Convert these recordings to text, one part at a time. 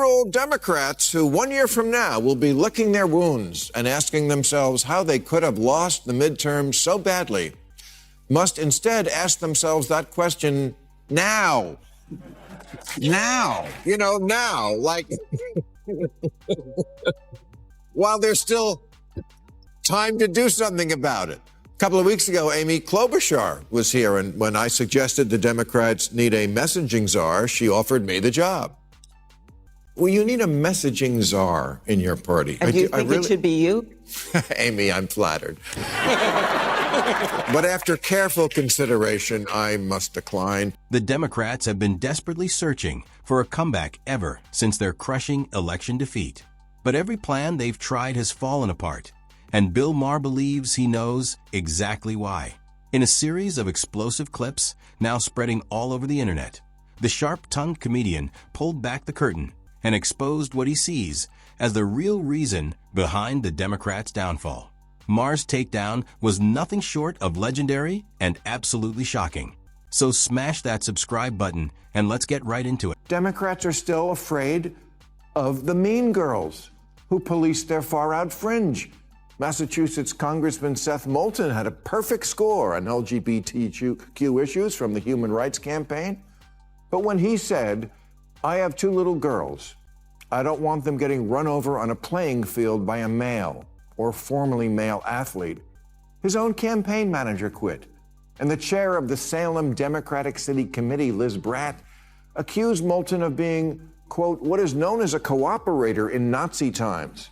liberal Democrats who 1 year from now will be licking their wounds and asking themselves how they could have lost the midterms so badly must instead ask themselves that question now. Now. Now. Like, while there's still time to do something about it. A couple of weeks ago, Amy Klobuchar was here, and when I suggested the Democrats need a messaging czar, she offered me the job. Well, you need a messaging czar in your party. And do you think it should be you? Amy, I'm flattered. But after careful consideration, I must decline. The Democrats have been desperately searching for a comeback ever since their crushing election defeat. But every plan they've tried has fallen apart, and Bill Maher believes he knows exactly why. In a series of explosive clips now spreading all over the internet, the sharp-tongued comedian pulled back the curtain and exposed what he sees as the real reason behind the Democrats' downfall. Maher's takedown was nothing short of legendary and absolutely shocking. So smash that subscribe button and let's get right into it. Democrats are still afraid of the mean girls who police their far-out fringe. Massachusetts Congressman Seth Moulton had a perfect score on LGBTQ issues from the Human Rights Campaign. But when he said, "I have 2 little girls. I don't want them getting run over on a playing field by a male or formerly male athlete," his own campaign manager quit. And the chair of the Salem Democratic City Committee, Liz Bratt, accused Moulton of being, quote, what is known as a cooperator in Nazi times.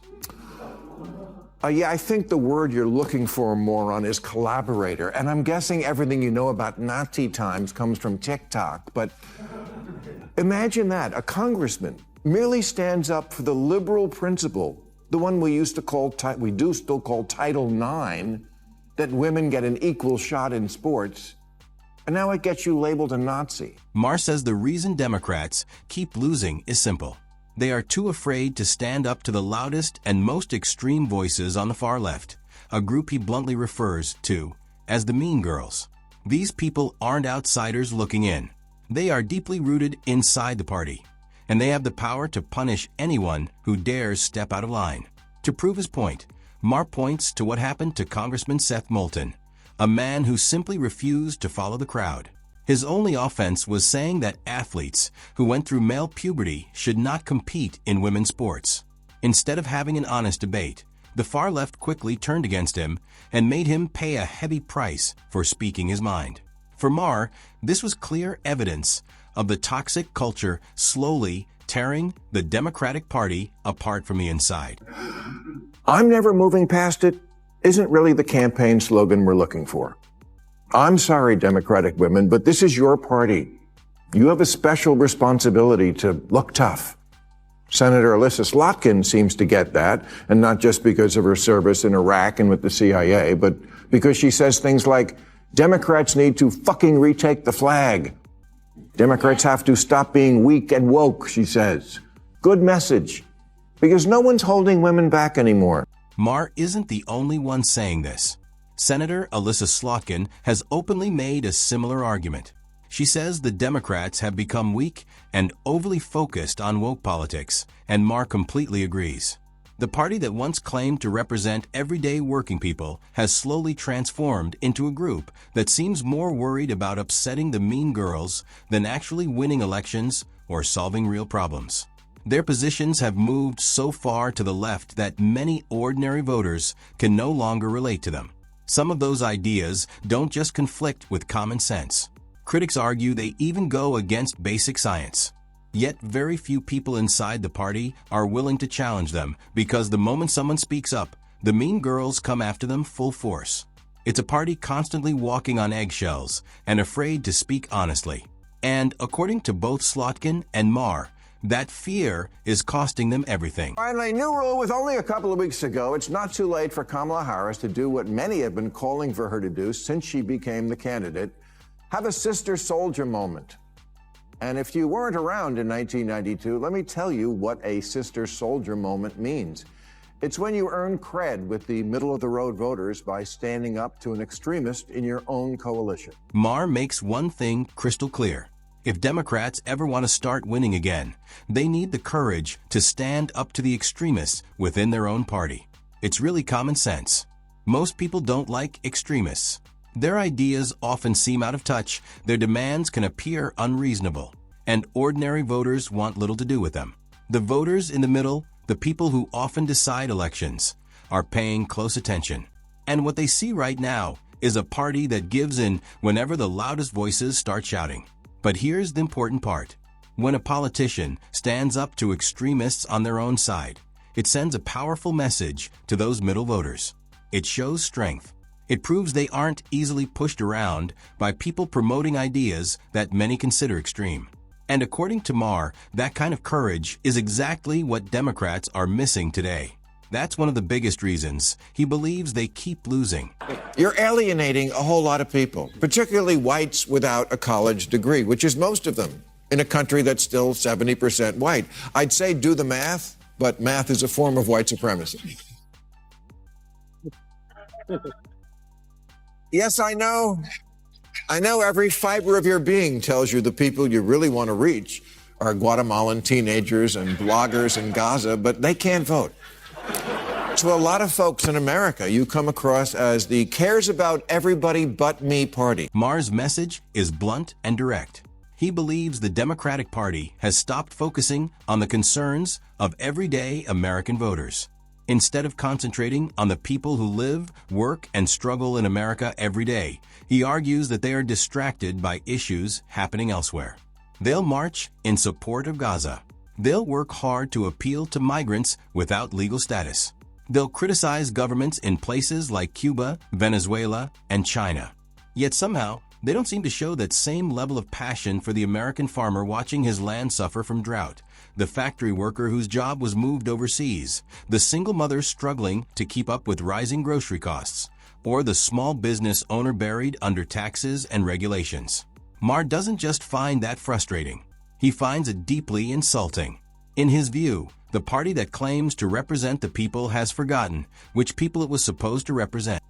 Yeah, I think the word you're looking for, moron, is collaborator. And I'm guessing everything you know about Nazi times comes from TikTok. But imagine that. A congressman merely stands up for the liberal principle, the one we do still call Title IX, that women get an equal shot in sports. And now it gets you labeled a Nazi. Maher says the reason Democrats keep losing is simple. They are too afraid to stand up to the loudest and most extreme voices on the far left, a group he bluntly refers to as the mean girls. These people aren't outsiders looking in. They are deeply rooted inside the party, and they have the power to punish anyone who dares step out of line. To prove his point, Maher points to what happened to Congressman Seth Moulton, a man who simply refused to follow the crowd. His only offense was saying that athletes who went through male puberty should not compete in women's sports. Instead of having an honest debate, the far left quickly turned against him and made him pay a heavy price for speaking his mind. For Maher, this was clear evidence of the toxic culture slowly tearing the Democratic Party apart from the inside. "I'm never moving past it" isn't really the campaign slogan we're looking for. I'm sorry, Democratic women, but this is your party. You have a special responsibility to look tough. Senator Alyssa Slotkin seems to get that, and not just because of her service in Iraq and with the CIA, but because she says things like, Democrats need to fucking retake the flag. Democrats have to stop being weak and woke, she says. Good message, because no one's holding women back anymore. Maher isn't the only one saying this. Senator Alyssa Slotkin has openly made a similar argument. She says the Democrats have become weak and overly focused on woke politics, and Maher completely agrees. The party that once claimed to represent everyday working people has slowly transformed into a group that seems more worried about upsetting the mean girls than actually winning elections or solving real problems. Their positions have moved so far to the left that many ordinary voters can no longer relate to them. Some of those ideas don't just conflict with common sense. Critics argue they even go against basic science. Yet very few people inside the party are willing to challenge them because the moment someone speaks up, the mean girls come after them full force. It's a party constantly walking on eggshells and afraid to speak honestly. And according to both Slotkin and Maher, that fear is costing them everything. Finally, new rule with only a couple of weeks ago. It's not too late for Kamala Harris to do what many have been calling for her to do since she became the candidate. Have a sister soldier moment. And if you weren't around in 1992, let me tell you what a sister soldier moment means. It's when you earn cred with the middle-of-the-road voters by standing up to an extremist in your own coalition. Maher makes one thing crystal clear. If Democrats ever want to start winning again, they need the courage to stand up to the extremists within their own party. It's really common sense. Most people don't like extremists. Their ideas often seem out of touch, their demands can appear unreasonable, and ordinary voters want little to do with them. The voters in the middle, the people who often decide elections, are paying close attention. And what they see right now is a party that gives in whenever the loudest voices start shouting. But here's the important part. When a politician stands up to extremists on their own side, it sends a powerful message to those middle voters. It shows strength. It proves they aren't easily pushed around by people promoting ideas that many consider extreme. And according to Maher, that kind of courage is exactly what Democrats are missing today. That's one of the biggest reasons he believes they keep losing. You're alienating a whole lot of people, particularly whites without a college degree, which is most of them in a country that's still 70% white. I'd say do the math, but math is a form of white supremacy. Yes, I know. I know every fiber of your being tells you the people you really want to reach are Guatemalan teenagers and bloggers in Gaza, but they can't vote. To a lot of folks in America, you come across as the cares about everybody but me party. Maher's message is blunt and direct. He believes the Democratic Party has stopped focusing on the concerns of everyday American voters. Instead of concentrating on the people who live, work, and struggle in America every day, he argues that they are distracted by issues happening elsewhere. They'll march in support of Gaza. They'll work hard to appeal to migrants without legal status. They'll criticize governments in places like Cuba, Venezuela, and China. Yet somehow, they don't seem to show that same level of passion for the American farmer watching his land suffer from drought, the factory worker whose job was moved overseas, the single mother struggling to keep up with rising grocery costs, or the small business owner buried under taxes and regulations. Maher doesn't just find that frustrating. He finds it deeply insulting. In his view, the party that claims to represent the people has forgotten which people it was supposed to represent.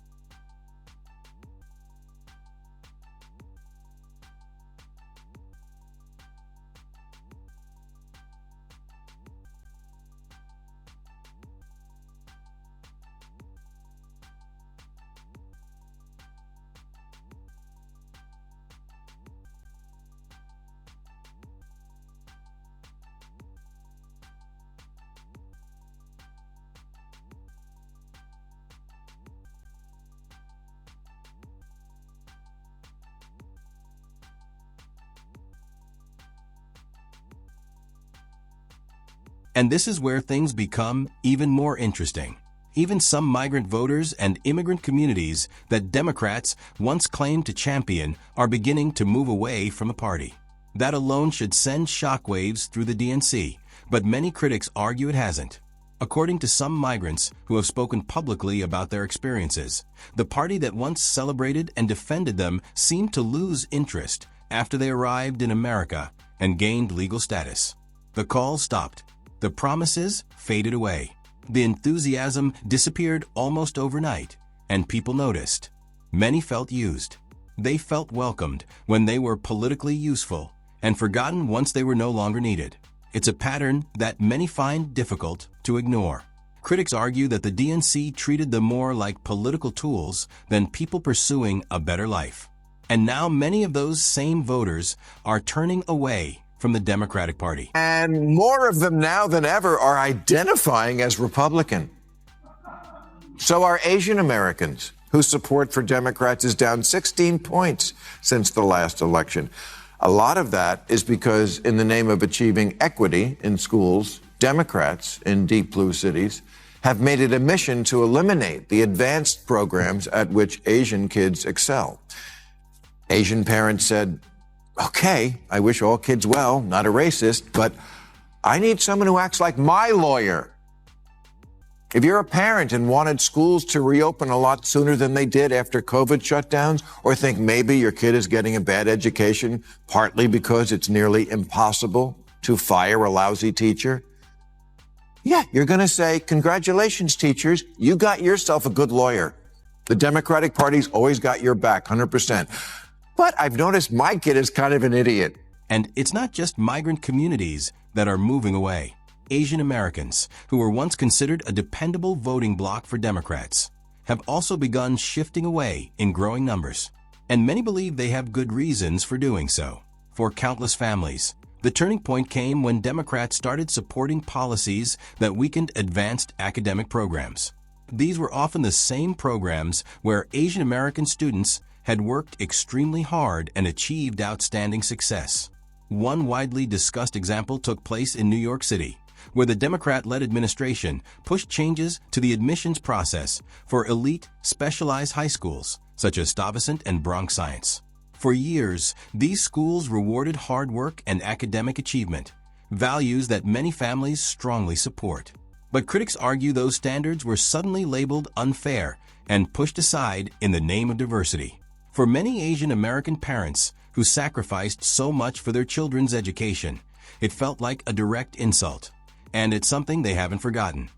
And this is where things become even more interesting. Even some migrant voters and immigrant communities that Democrats once claimed to champion are beginning to move away from the party. That alone should send shockwaves through the DNC, but many critics argue it hasn't. According to some migrants who have spoken publicly about their experiences, the party that once celebrated and defended them seemed to lose interest after they arrived in America and gained legal status. The call stopped. The promises faded away. The enthusiasm disappeared almost overnight, and people noticed. Many felt used. They felt welcomed when they were politically useful, and forgotten once they were no longer needed. It's a pattern that many find difficult to ignore. Critics argue that the DNC treated them more like political tools than people pursuing a better life. And now many of those same voters are turning away from the Democratic Party. And more of them now than ever are identifying as Republican. So are Asian Americans, whose support for Democrats is down 16 points since the last election. A lot of that is because, in the name of achieving equity in schools, Democrats in deep blue cities have made it a mission to eliminate the advanced programs at which Asian kids excel. Asian parents said, okay, I wish all kids well, not a racist, but I need someone who acts like my lawyer. If you're a parent and wanted schools to reopen a lot sooner than they did after COVID shutdowns, or think maybe your kid is getting a bad education, partly because it's nearly impossible to fire a lousy teacher, yeah, you're going to say, congratulations, teachers, you got yourself a good lawyer. The Democratic Party's always got your back, 100%. But I've noticed my kid is kind of an idiot. And it's not just migrant communities that are moving away. Asian Americans, who were once considered a dependable voting bloc for Democrats, have also begun shifting away in growing numbers. And many believe they have good reasons for doing so. For countless families, the turning point came when Democrats started supporting policies that weakened advanced academic programs. These were often the same programs where Asian American students had worked extremely hard and achieved outstanding success. One widely discussed example took place in New York City, where the Democrat-led administration pushed changes to the admissions process for elite, specialized high schools, such as Stuyvesant and Bronx Science. For years, these schools rewarded hard work and academic achievement, values that many families strongly support. But critics argue those standards were suddenly labeled unfair and pushed aside in the name of diversity. For many Asian American parents who sacrificed so much for their children's education, it felt like a direct insult, and it's something they haven't forgotten.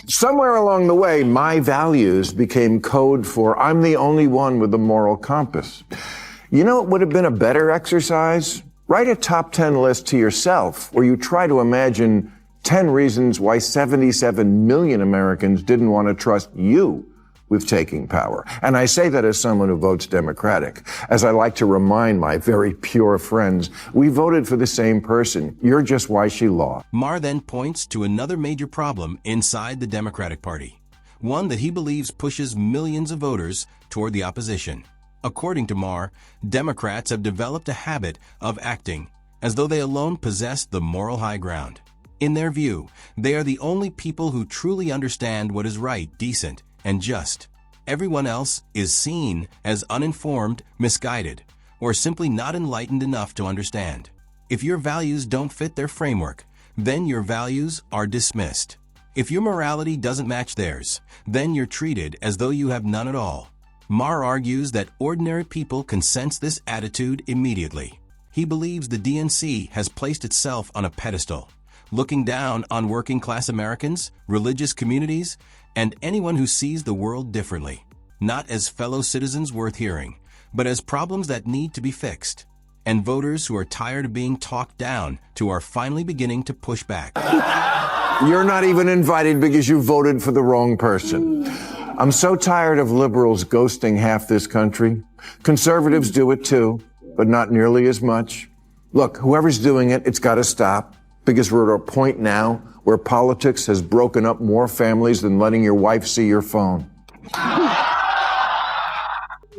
Somewhere along the way, my values became code for I'm the only one with a moral compass. You know what would have been a better exercise? Write a top 10 list to yourself where you try to imagine 10 reasons why 77 million Americans didn't want to trust you with taking power. And I say that as someone who votes Democratic. As I like to remind my very pure friends, we voted for the same person. You're just why she lost. Maher then points to another major problem inside the Democratic Party, one that he believes pushes millions of voters toward the opposition. According to Maher, Democrats have developed a habit of acting as though they alone possess the moral high ground. In their view, they are the only people who truly understand what is right, decent, and just. Everyone else is seen as uninformed, misguided, or simply not enlightened enough to understand. If your values don't fit their framework, then your values are dismissed. If your morality doesn't match theirs, then you're treated as though you have none at all. Maher argues that ordinary people can sense this attitude immediately. He believes the DNC has placed itself on a pedestal, looking down on working-class Americans, religious communities, and anyone who sees the world differently, not as fellow citizens worth hearing, but as problems that need to be fixed. And voters who are tired of being talked down to are finally beginning to push back. You're not even invited because you voted for the wrong person. I'm so tired of liberals ghosting half this country. Conservatives do it too, but not nearly as much. Look, whoever's doing it, it's got to stop, because we're at a point now where politics has broken up more families than letting your wife see your phone.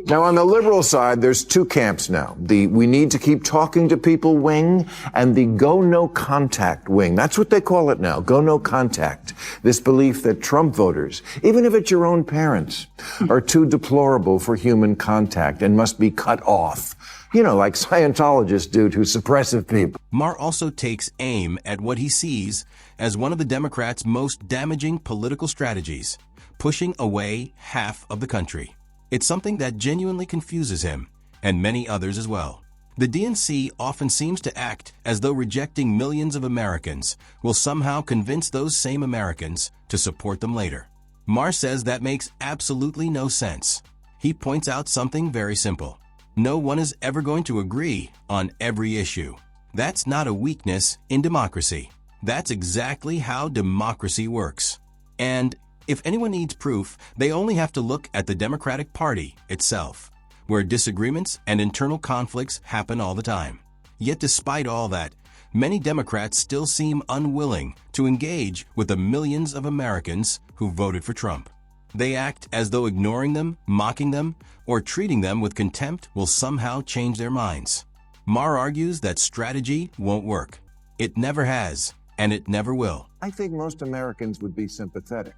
Now, on the liberal side, there's two camps now. The we need to keep talking to people wing and the go no contact wing. That's what they call it now, go no contact. This belief that Trump voters, even if it's your own parents, are too deplorable for human contact and must be cut off. You know, like Scientologists do to suppressive people. Maher also takes aim at what he sees as one of the Democrats' most damaging political strategies, pushing away half of the country. It's something that genuinely confuses him, and many others as well. The DNC often seems to act as though rejecting millions of Americans will somehow convince those same Americans to support them later. Maher says that makes absolutely no sense. He points out something very simple. No one is ever going to agree on every issue. That's not a weakness in democracy. That's exactly how democracy works. And if anyone needs proof, they only have to look at the Democratic Party itself, where disagreements and internal conflicts happen all the time. Yet despite all that, many Democrats still seem unwilling to engage with the millions of Americans who voted for Trump. They act as though ignoring them, mocking them, or treating them with contempt will somehow change their minds. Maher argues that strategy won't work. It never has, and it never will. I think most Americans would be sympathetic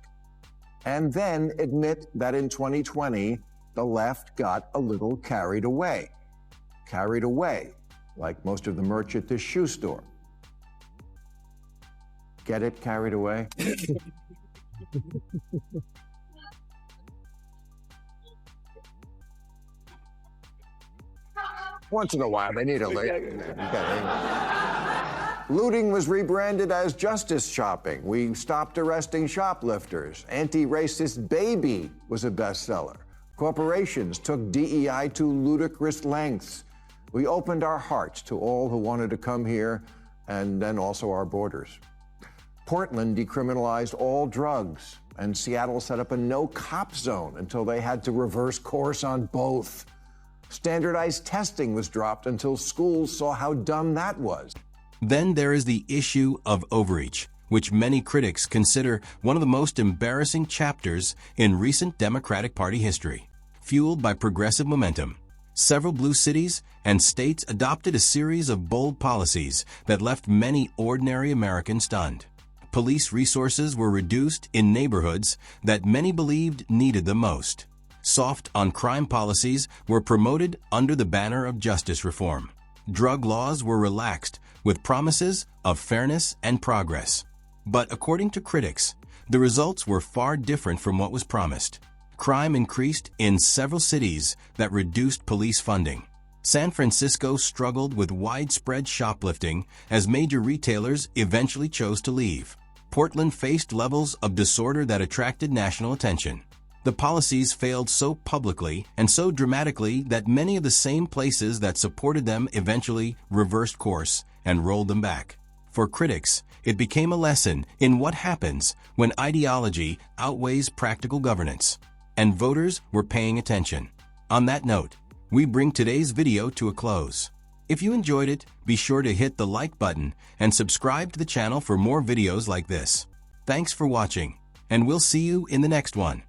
and then admit that in 2020, the left got a little carried away. Carried away, like most of the merch at this shoe store. Get it, carried away? Once in a while, they need a Looting was rebranded as justice shopping. We stopped arresting shoplifters. Anti-racist Baby was a bestseller. Corporations took DEI to ludicrous lengths. We opened our hearts to all who wanted to come here, and then also our borders. Portland decriminalized all drugs, and Seattle set up a no-cop zone until they had to reverse course on both. Standardized testing was dropped until schools saw how dumb that was. Then there is the issue of overreach, which many critics consider one of the most embarrassing chapters in recent Democratic Party history. Fueled by progressive momentum, several blue cities and states adopted a series of bold policies that left many ordinary Americans stunned. Police resources were reduced in neighborhoods that many believed needed them most. Soft on crime policies were promoted under the banner of justice reform. Drug laws were relaxed with promises of fairness and progress. But according to critics, the results were far different from what was promised. Crime increased in several cities that reduced police funding. San Francisco struggled with widespread shoplifting as major retailers eventually chose to leave. Portland faced levels of disorder that attracted national attention. The policies failed so publicly and so dramatically that many of the same places that supported them eventually reversed course and rolled them back. For critics, it became a lesson in what happens when ideology outweighs practical governance. And voters were paying attention. On that note, we bring today's video to a close. If you enjoyed it, be sure to hit the like button and subscribe to the channel for more videos like this. Thanks for watching, and we'll see you in the next one.